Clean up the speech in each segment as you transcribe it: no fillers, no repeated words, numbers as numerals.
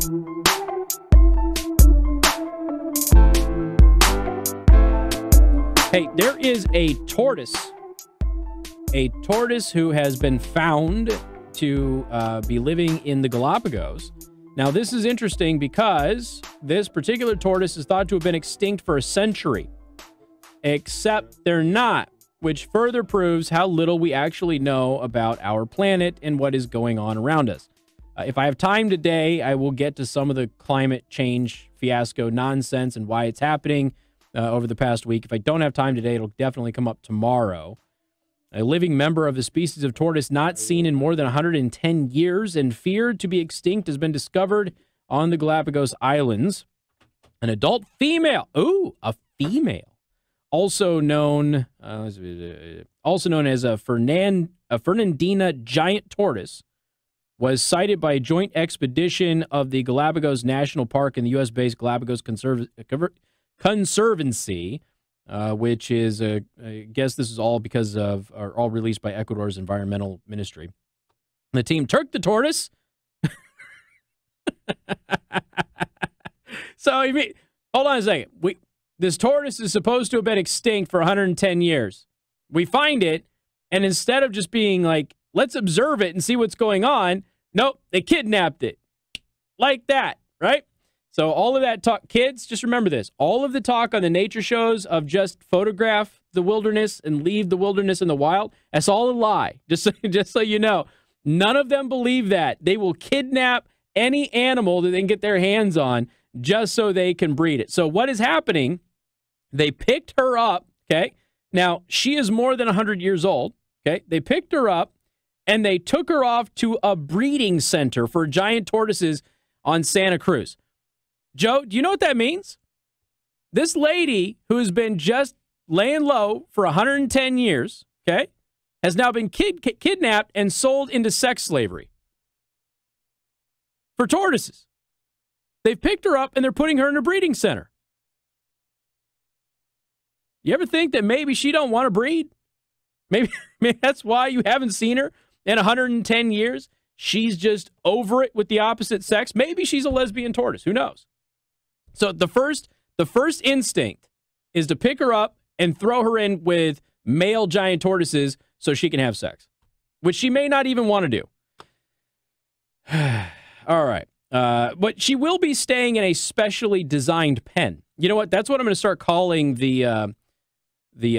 Hey, there is a tortoise who has been found to be living in the Galapagos. Now, this is interesting because this particular tortoise is thought to have been extinct for a century, except they're not, which further proves how little we actually know about our planet and what is going on around us. If I have time today, I will get to some of the climate change fiasco nonsense and why it's happening over the past week. If I don't have time today, it'll definitely come up tomorrow. A living member of the species of tortoise not seen in more than 110 years and feared to be extinct has been discovered on the Galapagos Islands. An adult female, a female, also known as a Fernandina giant tortoise, was sighted by a joint expedition of the Galapagos National Park and the U.S.-based Galapagos Conservancy, which is, I guess this is all because of, or all released by Ecuador's environmental ministry. The team took the tortoise. So, I mean, hold on a second. This tortoise is supposed to have been extinct for 110 years. We find it, and instead of just being like, let's observe it and see what's going on, nope, they kidnapped it. Like that, right? So all of that talk, kids, just remember this. All of the talk on the nature shows of just photograph the wilderness and leave the wilderness in the wild, that's all a lie. Just so you know, none of them believe that. They will kidnap any animal that they can get their hands on just so they can breed it. So what is happening, they picked her up, okay? Now, she is more than 100 years old, okay? They picked her up, and they took her off to a breeding center for giant tortoises on Santa Cruz. Joe, do you know what that means? This lady who has been just laying low for 110 years, okay, has now been kidnapped and sold into sex slavery for tortoises. They've picked her up and they're putting her in a breeding center. You ever think that maybe she don't want to breed? Maybe that's why you haven't seen her in 110 years. She's just over it with the opposite sex. Maybe she's a lesbian tortoise. Who knows? So the first instinct is to pick her up and throw her in with male giant tortoises so she can have sex, which she may not even want to do. All right. But she will be staying in a specially designed pen. You know what? That's what I'm going to start calling the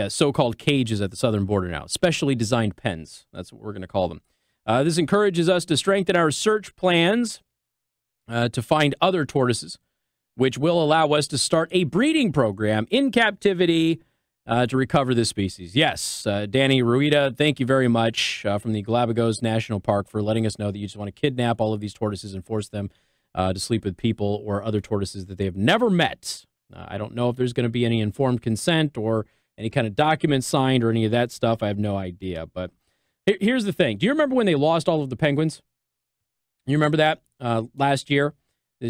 so-called cages at the southern border now. Specially designed pens. That's what we're going to call them. This encourages us to strengthen our search plans to find other tortoises, which will allow us to start a breeding program in captivity to recover this species. Yes, Danny Ruida, thank you very much from the Galapagos National Park for letting us know that you just want to kidnap all of these tortoises and force them to sleep with people or other tortoises that they have never met. I don't know if there's going to be any informed consent or any kind of document signed or any of that stuff. I have no idea. But here's the thing. Do you remember when they lost all of the penguins? You remember that last year?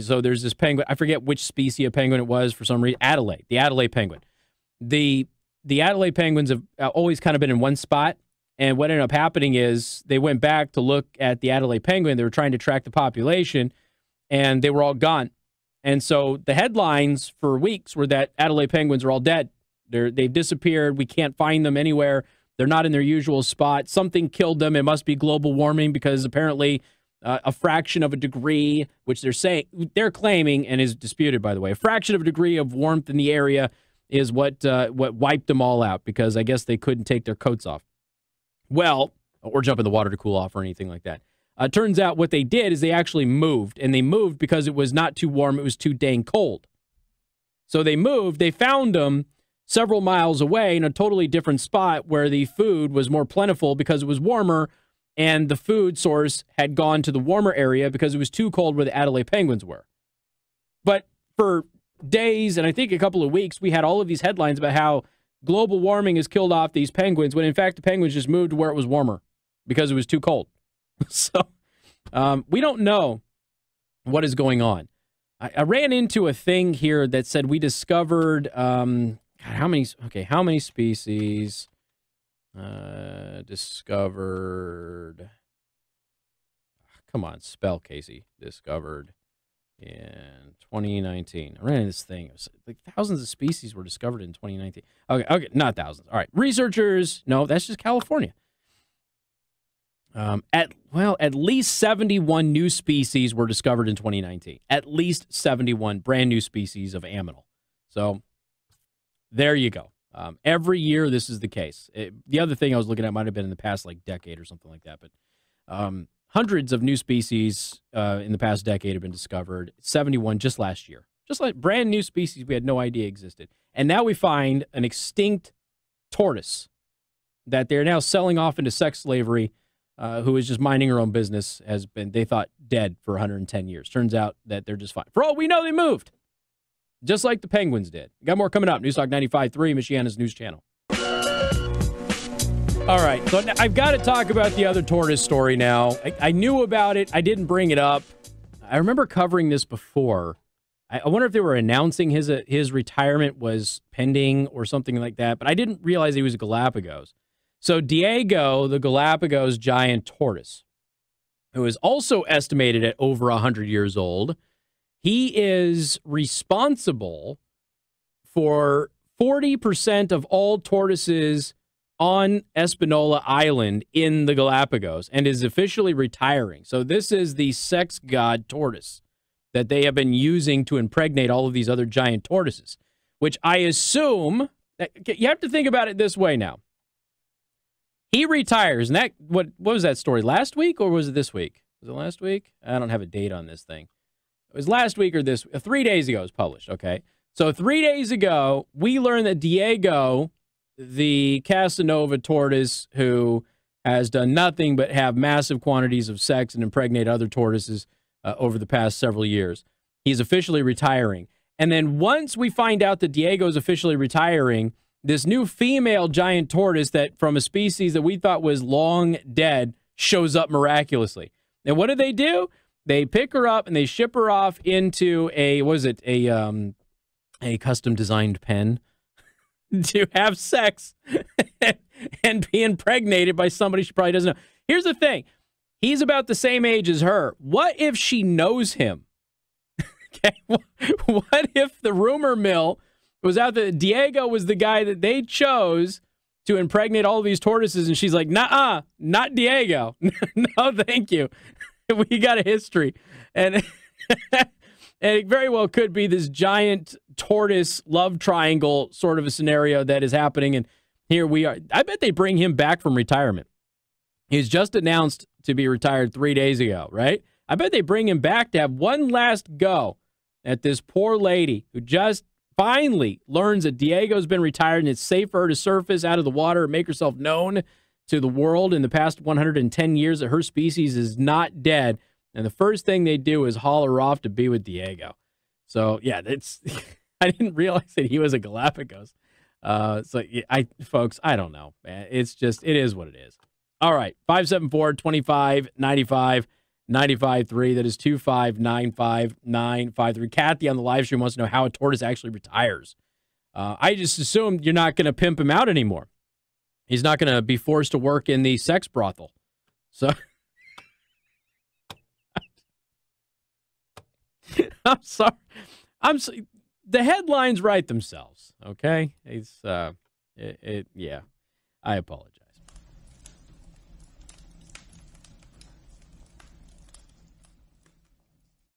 So there's this penguin. I forget which species of penguin it was for some reason. Adelaide, the Adelaide penguin. The Adelaide penguins have always kind of been in one spot. And what ended up happening is they went back to look at the Adelaide penguin. They were trying to track the population, and they were all gone. And so the headlines for weeks were that Adelaide penguins are all dead. They've disappeared. We can't find them anywhere. They're not in their usual spot. Something killed them. It must be global warming because apparently a fraction of a degree, which they're claiming and is disputed, by the way, a fraction of a degree of warmth in the area is what wiped them all out because I guess they couldn't take their coats off. Well, or jump in the water to cool off or anything like that. Turns out what they did is they actually moved, and they moved because it was not too warm. It was too dang cold. So they moved. They found them several miles away in a totally different spot where the food was more plentiful because it was warmer, and the food source had gone to the warmer area because it was too cold where the Adelaide penguins were. But for days, and I think a couple of weeks, we had all of these headlines about how global warming has killed off these penguins, when in fact the penguins just moved to where it was warmer because it was too cold. So we don't know what is going on. I ran into a thing here that said we discovered how many species discovered. Come on, spell, Casey. Discovered in 2019. I ran this thing. It was like thousands of species were discovered in 2019. Okay, not thousands. All right, researchers. No, that's just California. At least 71 new species were discovered in 2019. At least 71 brand new species of aminal. So there you go. Every year this is the case. The other thing I was looking at might have been in the past like decade or something like that, but hundreds of new species in the past decade have been discovered. 71 just last year. Just like brand new species we had no idea existed. And now we find an extinct tortoise that they're now selling off into sex slavery, who is just minding her own business, has been, they thought, dead for 110 years. Turns out that they're just fine. For all we know, they moved. Just like the penguins did. Got more coming up. Newstalk 95.3, Michiana's news channel. All right, so I've got to talk about the other tortoise story now. I knew about it. I didn't bring it up. I remember covering this before. I wonder if they were announcing his retirement was pending or something like that, but I didn't realize he was a Galapagos. So Diego, the Galapagos giant tortoise, who is also estimated at over 100 years old, he is responsible for 40% of all tortoises on Espanola Island in the Galapagos and is officially retiring. So this is the sex god tortoise that they have been using to impregnate all of these other giant tortoises, which I assume, you have to think about it this way now. He retires, and what was that story, last week or was it this week? Was it last week? I don't have a date on this thing. It was last week or 3 days ago it was published, okay? So 3 days ago, we learned that Diego, the Casanova tortoise who has done nothing but have massive quantities of sex and impregnate other tortoises over the past several years, he's officially retiring. And then once we find out that Diego is officially retiring, this new female giant tortoise that from a species that we thought was long dead shows up miraculously. And what do? They pick her up and they ship her off into a custom designed pen to have sex and be impregnated by somebody she probably doesn't know. Here's the thing. He's about the same age as her. What if she knows him? Okay. What if the rumor mill was out that Diego was the guy that they chose to impregnate all of these tortoises, and she's like, nah, not Diego. No, thank you. We got a history. And, and it very well could be this giant tortoise love triangle sort of a scenario that is happening, and here we are. I bet they bring him back from retirement. He's just announced to be retired 3 days ago, right? I bet they bring him back to have one last go at this poor lady who just finally learns that Diego's been retired and it's safe for her to surface out of the water and make herself known to the world in the past 110 years that her species is not dead. And the first thing they do is haul her off to be with Diego. So, yeah, that's I didn't realize that he was a Galapagos. Folks, I don't know, man. It's just, it is what it is. All right, 574-2595, 95.3. That is 2595953. Kathy on the live stream wants to know how a tortoise actually retires. I just assumed you're not going to pimp him out anymore. He's not going to be forced to work in the sex brothel. So I'm sorry. The headlines write themselves, okay? It's yeah. I apologize.